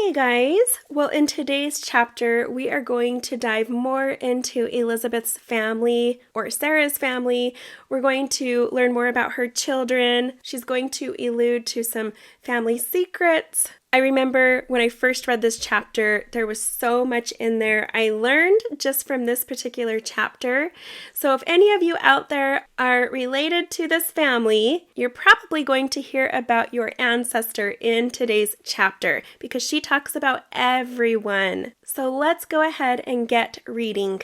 Hey guys! Well, in today's chapter, we are going to dive more into Elizabeth's family, or Sarah's family. We're going to learn more about her children. She's going to allude to some family secrets. I remember when I first read this chapter, there was so much in there I learned just from this particular chapter. So if any of you out there are related to this family, you're probably going to hear about your ancestor in today's chapter because she talks about everyone. So let's go ahead and get reading.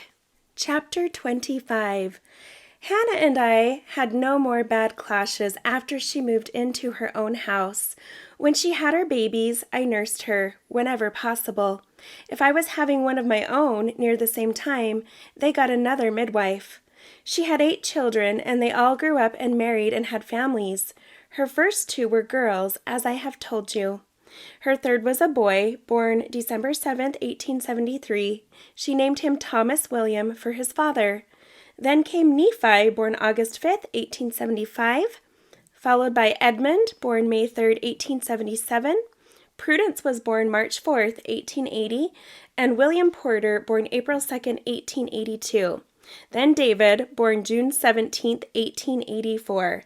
Chapter 25. Hannah and I had no more bad clashes after she moved into her own house. When she had her babies, I nursed her whenever possible. If I was having one of my own near the same time, they got another midwife. She had 8 children, and they all grew up and married and had families. Her first 2 were girls, as I have told you. Her third was a boy, born December 7th, 1873. She named him Thomas William for his father. Then came Nephi, born August 5th, 1875, followed by Edmund, born May 3rd, 1877. Prudence was born March 4th, 1880, and William Porter, born April 2nd, 1882. Then David, born June 17th, 1884.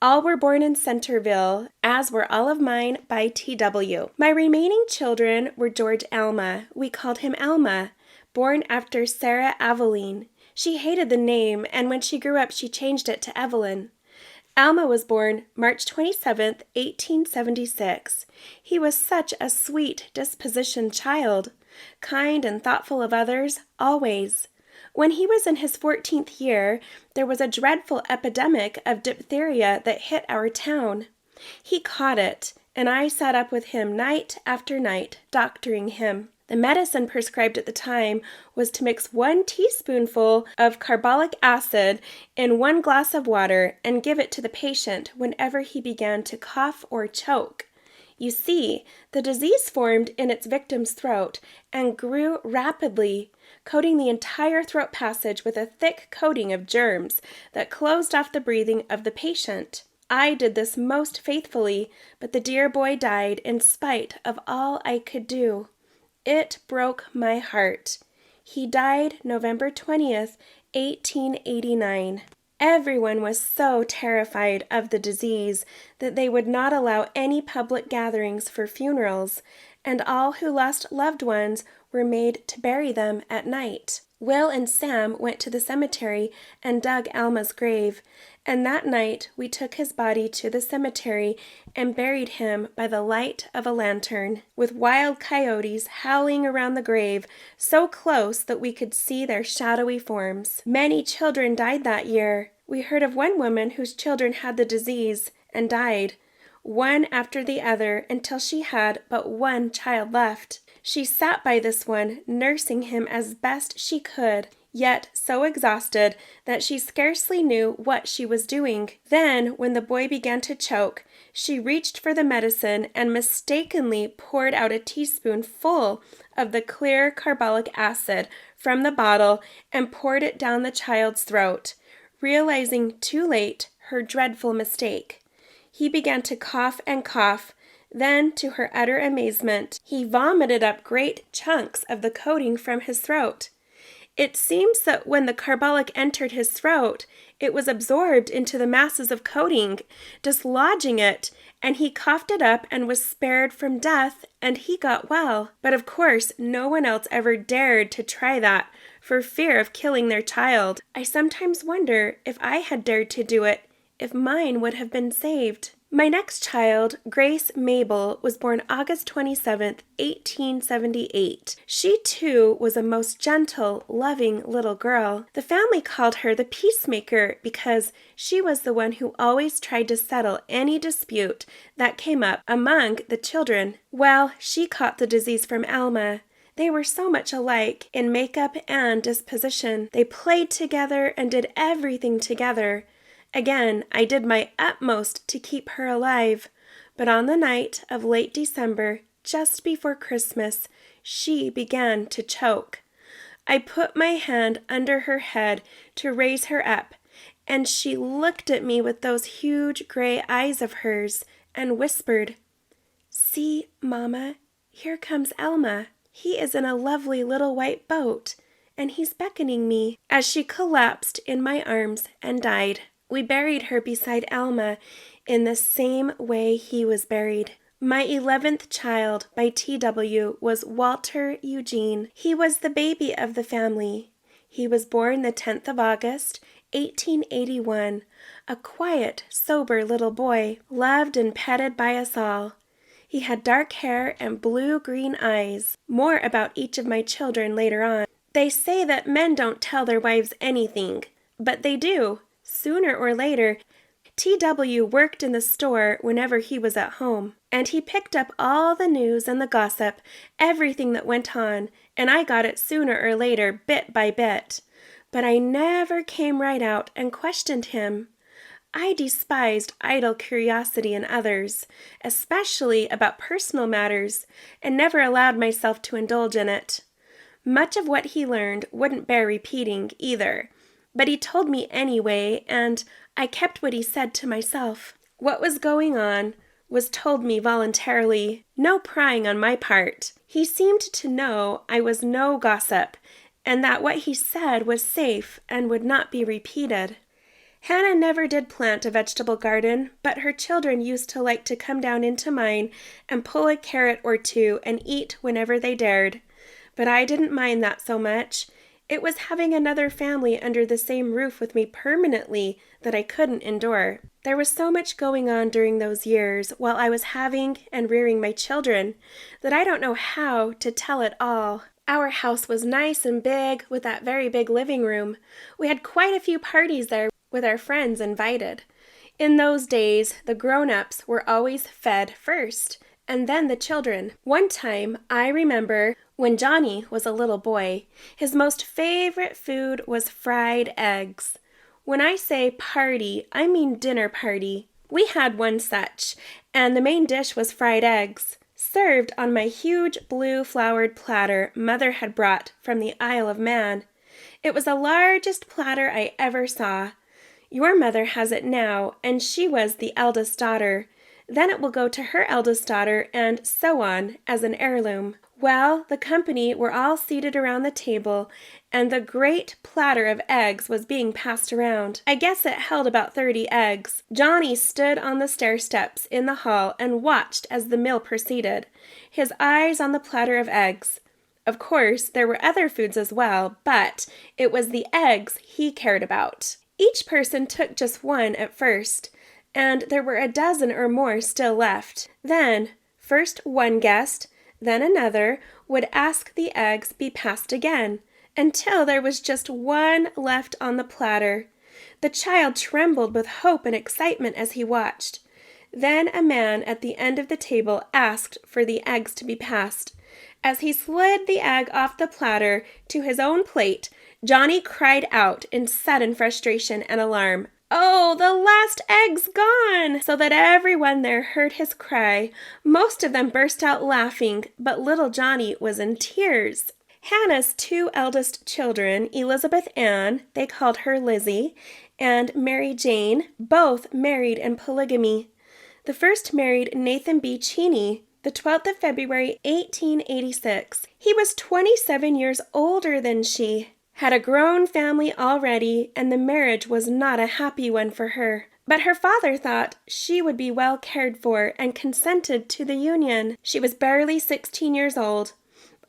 All were born in Centerville, as were all of mine by T.W. My remaining children were George Alma. We called him Alma, born after Sarah Aveline. She hated the name, and when she grew up, she changed it to Evelyn. Alma was born March 27th, 1876. He was such a sweet dispositioned child, kind and thoughtful of others, always. When he was in his 14th year, there was a dreadful epidemic of diphtheria that hit our town. He caught it, and I sat up with him night after night, doctoring him. The medicine prescribed at the time was to mix 1 teaspoonful of carbolic acid in 1 glass of water and give it to the patient whenever he began to cough or choke. You see, the disease formed in its victim's throat and grew rapidly, coating the entire throat passage with a thick coating of germs that closed off the breathing of the patient. I did this most faithfully, but the dear boy died in spite of all I could do. It broke my heart. He died November 20th, 1889. Everyone was so terrified of the disease that they would not allow any public gatherings for funerals, and all who lost loved ones were made to bury them at night. Will and Sam went to the cemetery and dug Alma's grave, and that night we took his body to the cemetery and buried him by the light of a lantern, with wild coyotes howling around the grave so close that we could see their shadowy forms. Many children died that year. We heard of one woman whose children had the disease and died, one after the other, until she had but 1 child left. She sat by this one, nursing him as best she could, yet so exhausted that she scarcely knew what she was doing. Then, when the boy began to choke, she reached for the medicine and mistakenly poured out a teaspoonful of the clear carbolic acid from the bottle and poured it down the child's throat, realizing too late her dreadful mistake. He began to cough and cough. Then, to her utter amazement, he vomited up great chunks of the coating from his throat. It seems that when the carbolic entered his throat, it was absorbed into the masses of coating, dislodging it, and he coughed it up and was spared from death, and he got well. But of course, no one else ever dared to try that, for fear of killing their child. I sometimes wonder if I had dared to do it, if mine would have been saved. My next child, Grace Mabel, was born August 27th, 1878. She, too, was a most gentle, loving little girl. The family called her the peacemaker because she was the one who always tried to settle any dispute that came up among the children. Well, she caught the disease from Alma. They were so much alike in makeup and disposition. They played together and did everything together. Again, I did my utmost to keep her alive, but on the night of late December, just before Christmas, she began to choke. I put my hand under her head to raise her up, and she looked at me with those huge gray eyes of hers and whispered, "See, Mama, Here comes Elma. He is in a lovely little white boat, and he's beckoning me," as she collapsed in my arms and died. We buried her beside Elma in the same way he was buried. My 11th child by T.W. was Walter Eugene. He was the baby of the family. He was born the 10th of August, 1881, a quiet, sober little boy, loved and petted by us all. He had dark hair and blue-green eyes. More about each of my children later on. They say that men don't tell their wives anything, but they do. Sooner or later, T.W. worked in the store whenever he was at home, and he picked up all the news and the gossip, everything that went on, and I got it sooner or later, bit by bit. But I never came right out and questioned him. I despised idle curiosity in others, especially about personal matters, and never allowed myself to indulge in it. Much of what he learned wouldn't bear repeating either, but he told me anyway, and I kept what he said to myself. What was going on was told me voluntarily, no prying on my part. He seemed to know I was no gossip, and that what he said was safe and would not be repeated. Hannah never did plant a vegetable garden, but her children used to like to come down into mine and pull a carrot or two and eat whenever they dared. But I didn't mind that so much. It was having another family under the same roof with me permanently that I couldn't endure. There was so much going on during those years while I was having and rearing my children that I don't know how to tell it all. Our house was nice and big with that very big living room. We had quite a few parties there with our friends invited. In those days, the grown-ups were always fed first, and then the children. One time, I remember when Johnny was a little boy, his most favorite food was fried eggs. When I say party, I mean dinner party. We had one such, and the main dish was fried eggs, served on my huge blue flowered platter Mother had brought from the Isle of Man. It was the largest platter I ever saw. Your mother has it now, and she was the eldest daughter. Then it will go to her eldest daughter, and so on, as an heirloom. Well, the company were all seated around the table, and the great platter of eggs was being passed around. I guess it held about 30 eggs. Johnny stood on the stair steps in the hall and watched as the meal proceeded, his eyes on the platter of eggs. Of course, there were other foods as well, but it was the eggs he cared about. Each person took just one at first, and there were a dozen or more still left. Then, first one guest, then another, would ask the eggs be passed again, until there was just one left on the platter. The child trembled with hope and excitement as he watched. Then a man at the end of the table asked for the eggs to be passed. As he slid the egg off the platter to his own plate, Johnny cried out in sudden frustration and alarm, "Oh, the last egg's gone!" So that everyone there heard his cry. Most of them burst out laughing, but little Johnny was in tears. Hannah's two eldest children, Elizabeth Ann, they called her Lizzie, and Mary Jane, both married in polygamy. The first married Nathan B. Cheney, the 12th of February, 1886. He was 27 years older than she, had a grown family already, and the marriage was not a happy one for her. But her father thought she would be well cared for and consented to the union. She was barely 16 years old.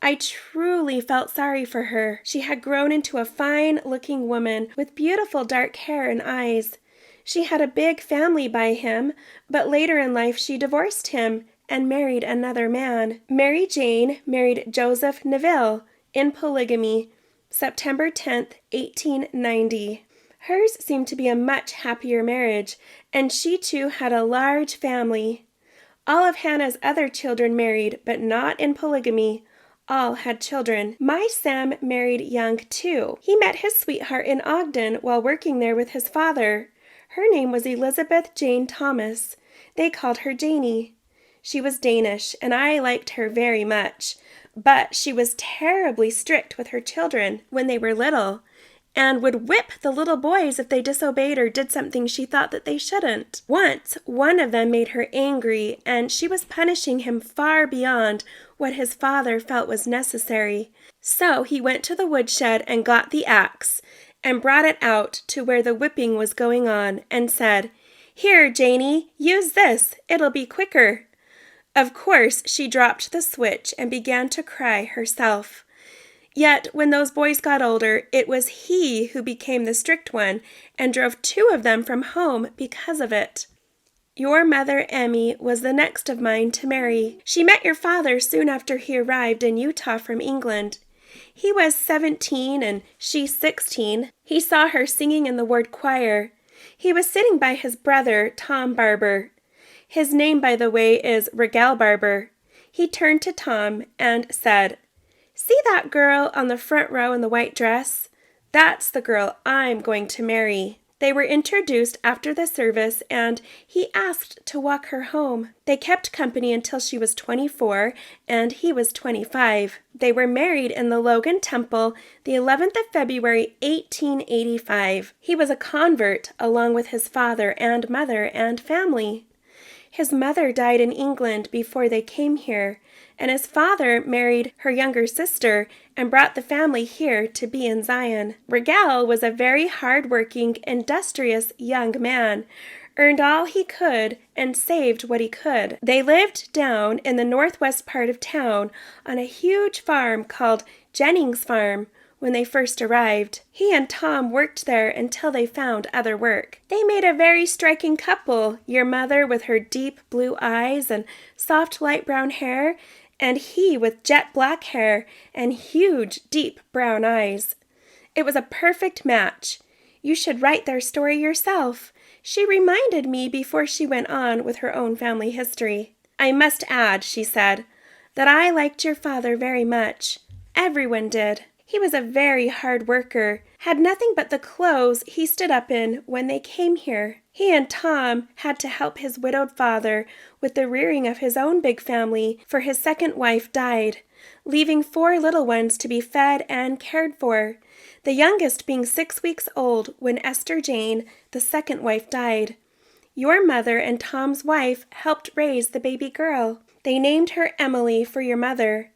I truly felt sorry for her. She had grown into a fine-looking woman with beautiful dark hair and eyes. She had a big family by him, but later in life she divorced him and married another man. Mary Jane married Joseph Neville in polygamy, September 10th, 1890. Hers seemed to be a much happier marriage, and she too had a large family. All of Hannah's other children married, but not in polygamy. All had children. My Sam married young too. He met his sweetheart in Ogden while working there with his father. Her name was Elizabeth Jane Thomas. They called her Janie. She was Danish, and I liked her very much. But she was terribly strict with her children when they were little, and would whip the little boys if they disobeyed or did something she thought that they shouldn't. Once, one of them made her angry, and she was punishing him far beyond what his father felt was necessary. So he went to the woodshed and got the axe, and brought it out to where the whipping was going on, and said, "Here, Janie, use this. It'll be quicker." Of course, she dropped the switch and began to cry herself. Yet, when those boys got older, it was he who became the strict one and drove 2 of them from home because of it. Your mother, Emmy, was the next of mine to marry. She met your father soon after he arrived in Utah from England. He was 17 and she 16. He saw her singing in the ward choir. He was sitting by his brother, Tom Barber. His name, by the way, is Regal Barber. He turned to Tom and said, "See that girl on the front row in the white dress? That's the girl I'm going to marry." They were introduced after the service, and he asked to walk her home. They kept company until she was 24, and he was 25. They were married in the Logan Temple the 11th of February, 1885. He was a convert, along with his father and mother and family. His mother died in England before they came here, and his father married her younger sister and brought the family here to be in Zion. Regal was a very hard-working, industrious young man, earned all he could and saved what he could. They lived down in the northwest part of town on a huge farm called Jennings Farm. When they first arrived, he and Tom worked there until they found other work. They made a very striking couple, your mother with her deep blue eyes and soft light brown hair, and he with jet black hair and huge deep brown eyes. It was a perfect match. You should write their story yourself. She reminded me before she went on with her own family history. "I must add," she said, "that I liked your father very much. Everyone did. He was a very hard worker, had nothing but the clothes he stood up in when they came here. He and Tom had to help his widowed father with the rearing of his own big family, for his second wife died, leaving 4 little ones to be fed and cared for, the youngest being 6 weeks old when Esther Jane, the second wife, died. Your mother and Tom's wife helped raise the baby girl. They named her Emily for your mother.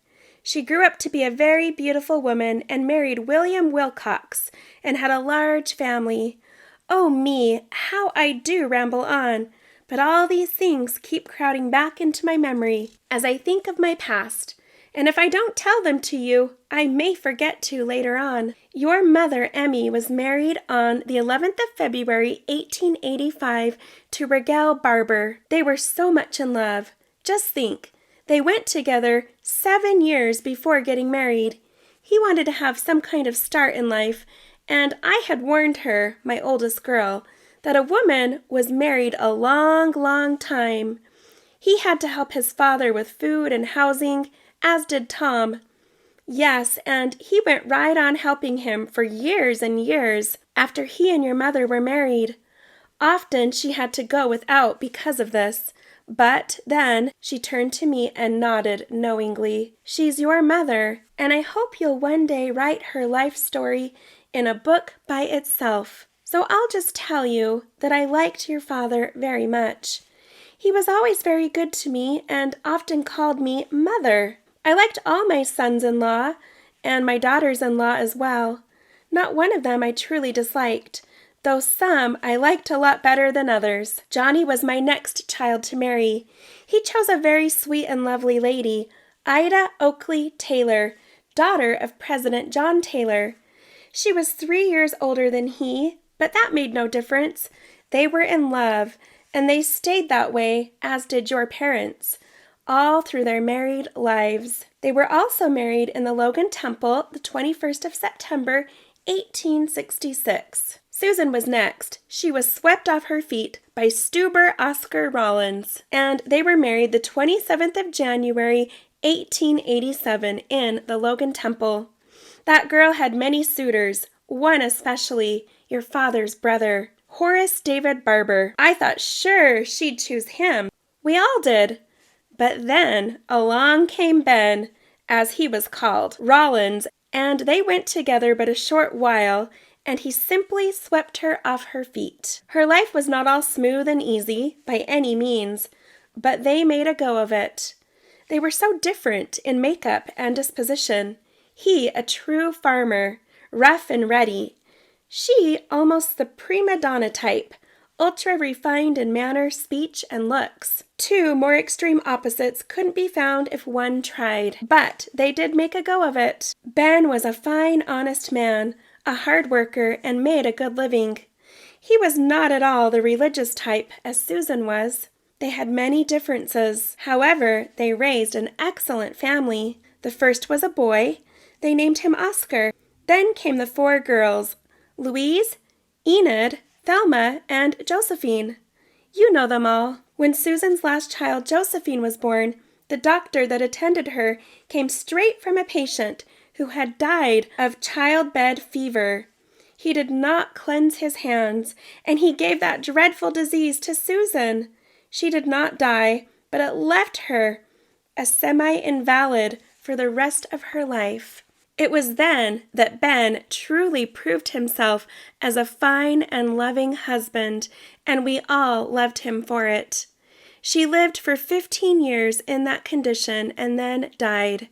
She grew up to be a very beautiful woman and married William Wilcox and had a large family. Oh me, how I do ramble on, but all these things keep crowding back into my memory as I think of my past, and if I don't tell them to you, I may forget to later on. Your mother, Emmy, was married on the 11th of February, 1885, to Regal Barber. They were so much in love. Just think. They went together 7 years before getting married. He wanted to have some kind of start in life, and I had warned her, my oldest girl, that a woman was married a long, long time. He had to help his father with food and housing, as did Tom. Yes, and he went right on helping him for years and years after he and your mother were married. Often she had to go without because of this. But then she turned to me and nodded knowingly. She's your mother, and I hope you'll one day write her life story in a book by itself. So I'll just tell you that I liked your father very much. He was always very good to me and often called me Mother. I liked all my sons-in-law and my daughters-in-law as well. Not one of them I truly disliked, though some I liked a lot better than others. Johnny was my next child to marry. He chose a very sweet and lovely lady, Ida Oakley Taylor, daughter of President John Taylor. She was 3 years older than he, but that made no difference. They were in love, and they stayed that way, as did your parents, all through their married lives. They were also married in the Logan Temple the 21st of September, 1866. Susan was next. She was swept off her feet by Stuber Oscar Rollins, and they were married the 27th of January, 1887, in the Logan Temple. That girl had many suitors, one especially, your father's brother, Horace David Barber. I thought sure she'd choose him. We all did. But then along came Ben, as he was called, Rollins, and they went together but a short while, and he simply swept her off her feet. Her life was not all smooth and easy, by any means, but they made a go of it. They were so different in makeup and disposition. He a true farmer, rough and ready. She almost the prima donna type, ultra-refined in manner, speech, and looks. Two more extreme opposites couldn't be found if one tried, but they did make a go of it. Ben was a fine, honest man, a hard worker, and made a good living. He was not at all the religious type, as Susan was. They had many differences. However, they raised an excellent family. The first was a boy. They named him Oscar. Then came the 4 girls, Louise, Enid, Thelma, and Josephine. You know them all. When Susan's last child, Josephine, was born, the doctor that attended her came straight from a patient who had died of childbed fever. He did not cleanse his hands, and he gave that dreadful disease to Susan. She did not die, but it left her a semi-invalid for the rest of her life. It was then that Ben truly proved himself as a fine and loving husband, and we all loved him for it. She lived for 15 years in that condition and then died.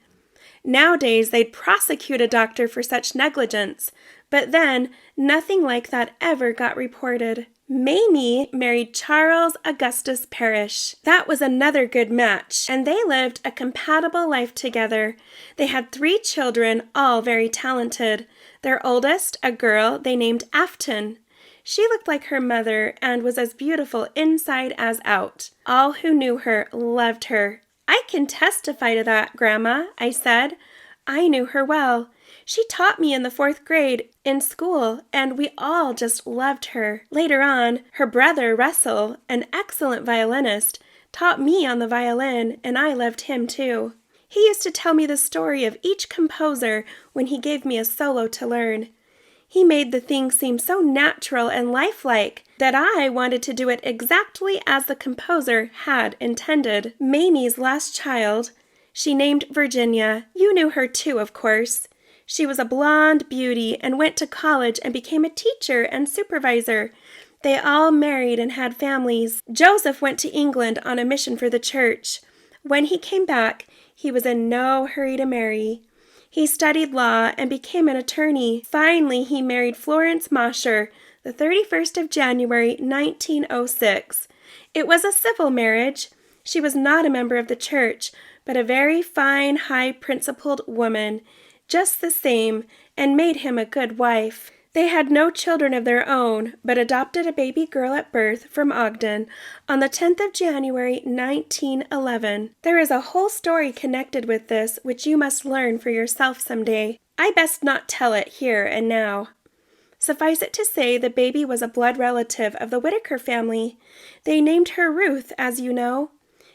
Nowadays, they'd prosecute a doctor for such negligence, but then nothing like that ever got reported. Mamie married Charles Augustus Parrish. That was another good match, and they lived a compatible life together. They had 3 children, all very talented. Their oldest, a girl they named Afton. She looked like her mother and was as beautiful inside as out. All who knew her loved her. I can testify to that, Grandma, I said. I knew her well. She taught me in the 4th grade in school, and we all just loved her. Later on, her brother, Russell, an excellent violinist, taught me on the violin, and I loved him too. He used to tell me the story of each composer when he gave me a solo to learn. He made the thing seem so natural and lifelike that I wanted to do it exactly as the composer had intended. Mamie's last child, she named Virginia. You knew her too, of course. She was a blonde beauty and went to college and became a teacher and supervisor. They all married and had families. Joseph went to England on a mission for the church. When he came back, he was in no hurry to marry. He studied law and became an attorney. Finally, he married Florence Mosher, the 31st of January, 1906. It was a civil marriage. She was not a member of the church, but a very fine, high-principled woman, just the same, and made him a good wife. They had no children of their own, but adopted a baby girl at birth from Ogden on the 10th of January, 1911. There is a whole story connected with this, which you must learn for yourself someday. I best not tell it here and now. Suffice it to say, the baby was a blood relative of the Whittaker family. They named her Ruth, as you know.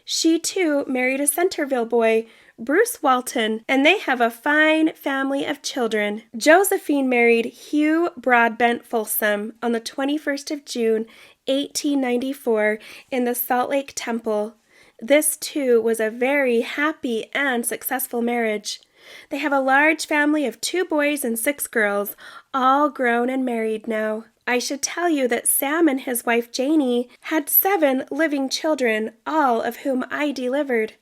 She, too, married a Centerville boy, Bruce Walton, and they have a fine family of children. Josephine married Hugh Broadbent Folsom on the 21st of June, 1894, in the Salt Lake Temple. This, too, was a very happy and successful marriage. They have a large family of 2 boys and 6 girls, all grown and married now. I should tell you that Sam and his wife Janie had 7 living children, all of whom I delivered.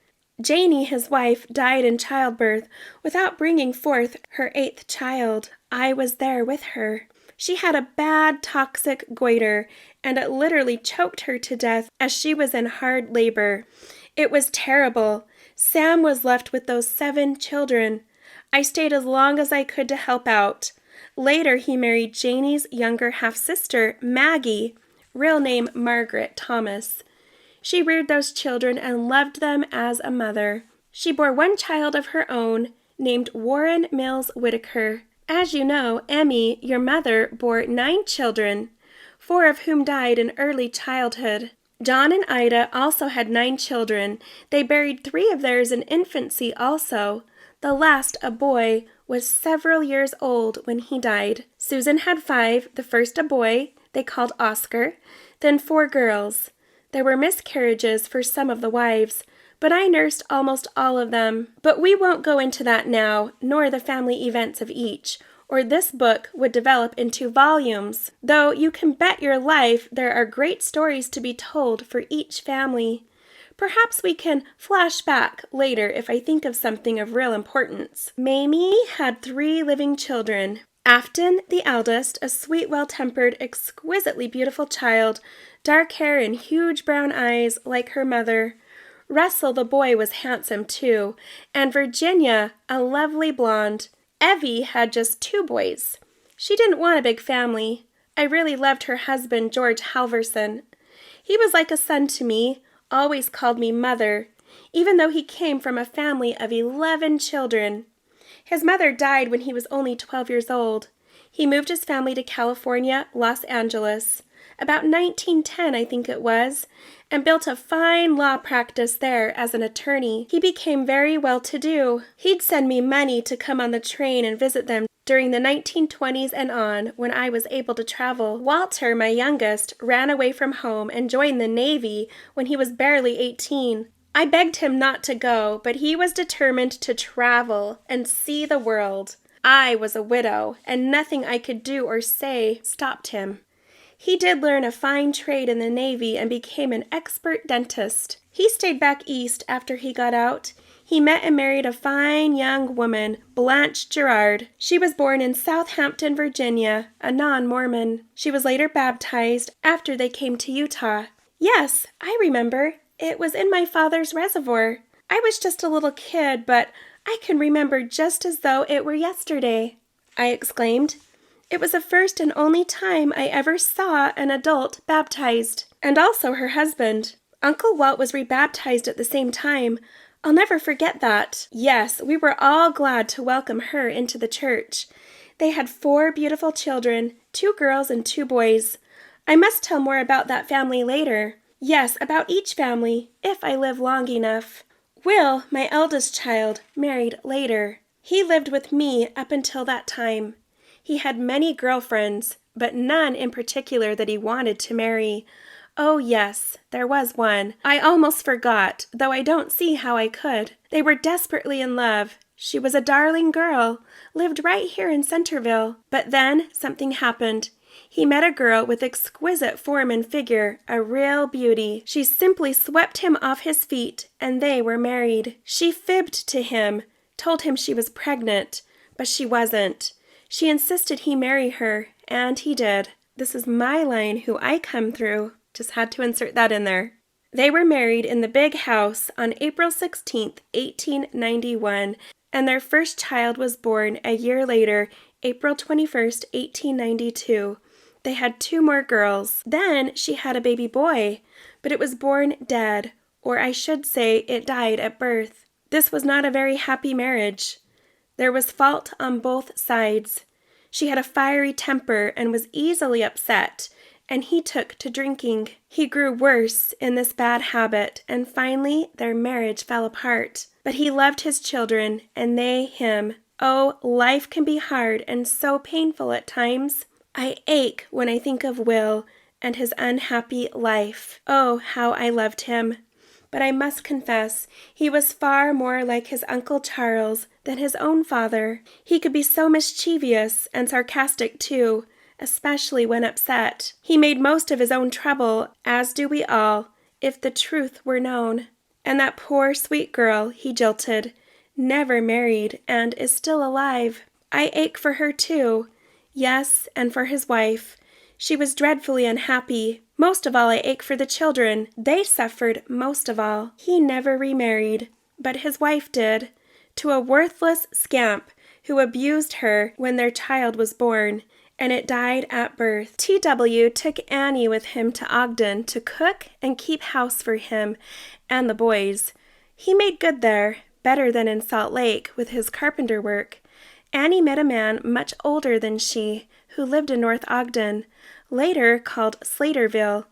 Janie, his wife, died in childbirth without bringing forth her 8th child. I was there with her. She had a bad toxic goiter, and it literally choked her to death as she was in hard labor. It was terrible. Sam was left with those 7 children. I stayed as long as I could to help out. Later, he married Janie's younger half-sister, Maggie, real name Margaret Thomas. She reared those children and loved them as a mother. She bore 1 child of her own, named Warren Mills Whittaker. As you know, Emmy, your mother, bore 9 children, 4 of whom died in early childhood. John and Ida also had 9 children. They buried 3 of theirs in infancy also. The last, a boy, was several years old when he died. Susan had 5, the first a boy, they called Oscar, then 4 girls. There were miscarriages for some of the wives, but I nursed almost all of them. But we won't go into that now, nor the family events of each, or this book would develop into volumes, though you can bet your life there are great stories to be told for each family. Perhaps we can flash back later if I think of something of real importance. Mamie had 3 living children. Afton, the eldest, a sweet, well-tempered, exquisitely beautiful child, dark hair and huge brown eyes like her mother. Russell, the boy, was handsome too, and Virginia, a lovely blonde. Evie had just 2 boys. She didn't want a big family. I really loved her husband, George Halverson. He was like a son to me, always called me mother, even though he came from a family of 11 children. His mother died when he was only 12 years old. He moved his family to California, Los Angeles, about 1910, I think it was, and built a fine law practice there as an attorney. He became very well-to-do. He'd send me money to come on the train and visit them during the 1920s and on, when I was able to travel. Walter, my youngest, ran away from home and joined the Navy when he was barely 18. I begged him not to go, but he was determined to travel and see the world. I was a widow, and nothing I could do or say stopped him. He did learn a fine trade in the Navy and became an expert dentist. He stayed back east after he got out. He met and married a fine young woman, Blanche Gerard. She was born in Southampton, Virginia, a non-Mormon. She was later baptized after they came to Utah. Yes, I remember. It was in my father's reservoir. I was just a little kid, but I can remember just as though it were yesterday, I exclaimed. It was the first and only time I ever saw an adult baptized, and also her husband. Uncle Walt was rebaptized at the same time. I'll never forget that. Yes, we were all glad to welcome her into the church. They had 4 beautiful children, 2 girls and 2 boys. I must tell more about that family later. Yes, about each family, if I live long enough. Will, my eldest child, married later. He lived with me up until that time. He had many girlfriends, but none in particular that he wanted to marry. Oh, yes, there was one. I almost forgot, though I don't see how I could. They were desperately in love. She was a darling girl, lived right here in Centerville. But then something happened. He met a girl with exquisite form and figure, a real beauty. She simply swept him off his feet, and they were married. She fibbed to him, told him she was pregnant, but she wasn't. She insisted he marry her, and he did. This is my line, who I come through. Just had to insert that in there. They were married in the big house on April 16th, 1891, and their first child was born a year later, April 21st, 1892. They had 2 more girls. Then she had a baby boy, but it was born dead, or I should say it died at birth. This was not a very happy marriage. There was fault on both sides. She had a fiery temper and was easily upset, and he took to drinking. He grew worse in this bad habit, and finally their marriage fell apart. But he loved his children, and they him. Oh, life can be hard and so painful at times. I ache when I think of Will and his unhappy life. Oh, how I loved him. But I must confess, he was far more like his Uncle Charles than his own father. He could be so mischievous and sarcastic too, especially when upset. He made most of his own trouble, as do we all, if the truth were known. And that poor sweet girl he jilted, never married, and is still alive. I ache for her too. Yes, and for his wife. She was dreadfully unhappy. Most of all, I ache for the children. They suffered most of all. He never remarried, but his wife did, to a worthless scamp who abused her when their child was born, and it died at birth. T.W. took Annie with him to Ogden to cook and keep house for him and the boys. He made good there, better than in Salt Lake with his carpenter work. Annie met a man much older than she, who lived in North Ogden, later called Slaterville.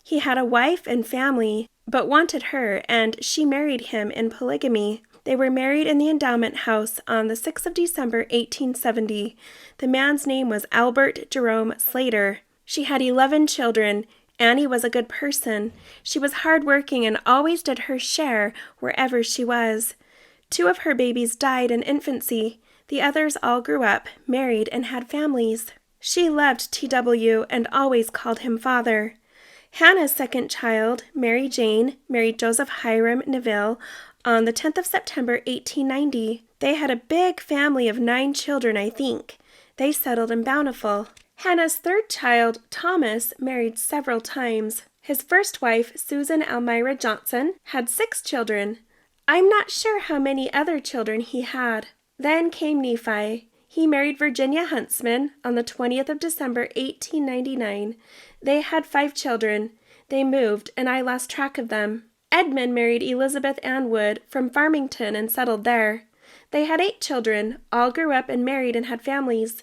He had a wife and family, but wanted her, and she married him in polygamy. They were married in the endowment house on the 6th of December, 1870. The man's name was Albert Jerome Slater. She had 11 children. Annie was a good person. She was hard-working and always did her share wherever she was. 2 of her babies died in infancy. The others all grew up, married, and had families. She loved T.W. and always called him father. Hannah's second child, Mary Jane, married Joseph Hiram Neville on the 10th of September, 1890. They had a big family of 9 children, I think. They settled in Bountiful. Hannah's third child, Thomas, married several times. His first wife, Susan Elmira Johnson, had 6 children. I'm not sure how many other children he had. Then came Nephi. He married Virginia Huntsman on the 20th of December, 1899. They had 5 children. They moved, and I lost track of them. Edmund married Elizabeth Ann Wood from Farmington and settled there. They had 8 children. All grew up and married and had families.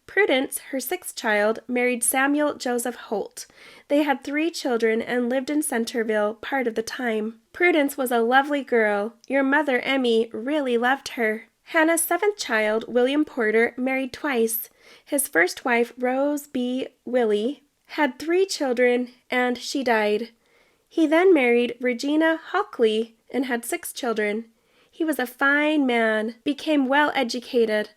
Prudence, her 6th child, married Samuel Joseph Holt. They had 3 children and lived in Centerville part of the time. Prudence was a lovely girl. Your mother, Emmy, really loved her. Hannah's 7th child, William Porter, married twice. His first wife, Rose B. Willie, had 3 children, and she died. He then married Regina Hockley and had 6 children. He was a fine man, became well educated.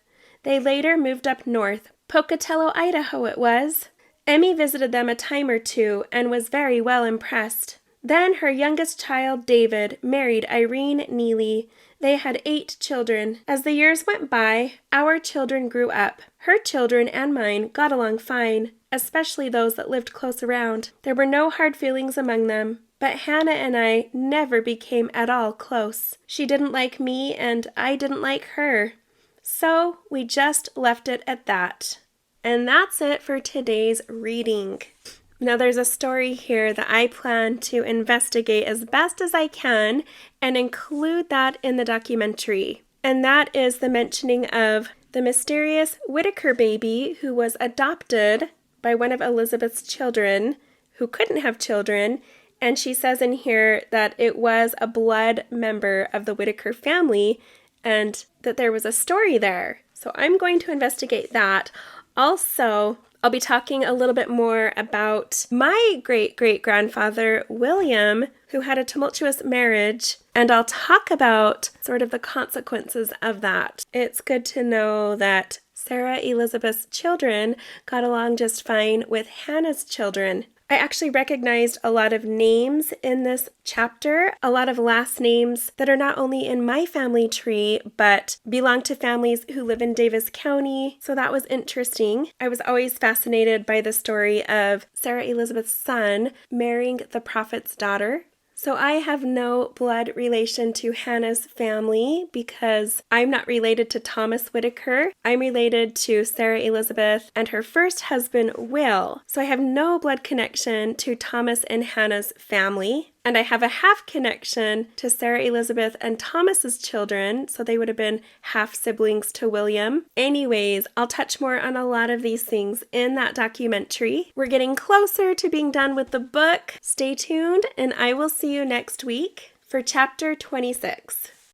They later moved up north. Pocatello, Idaho it was. Emmy visited them a time or 2 and was very well impressed. Then her youngest child, David, married Irene Neely. They had 8 children. As the years went by, our children grew up. Her children and mine got along fine, especially those that lived close around. There were no hard feelings among them, but Hannah and I never became at all close. She didn't like me and I didn't like her. So we just left it at that. And that's it for today's reading. Now there's a story here that I plan to investigate as best as I can and include that in the documentary. And that is the mentioning of the mysterious Whitaker baby who was adopted by one of Elizabeth's children who couldn't have children. And she says in here that it was a blood member of the Whitaker family and that there was a story there. So I'm going to investigate that. Also, I'll be talking a little bit more about my great-great-grandfather, William, who had a tumultuous marriage, and I'll talk about sort of the consequences of that. It's good to know that Sarah Elizabeth's children got along just fine with Hannah's children. I actually recognized a lot of names in this chapter, a lot of last names that are not only in my family tree, but belong to families who live in Davis County, so that was interesting. I was always fascinated by the story of Sarah Elizabeth's son marrying the prophet's daughter. So I have no blood relation to Hannah's family because I'm not related to Thomas Whitaker. I'm related to Sarah Elizabeth and her first husband, Will. So I have no blood connection to Thomas and Hannah's family. And I have a half connection to Sarah Elizabeth and Thomas's children, so they would have been half siblings to William. Anyways, I'll touch more on a lot of these things in that documentary. We're getting closer to being done with the book. Stay tuned, and I will see you next week for chapter 26.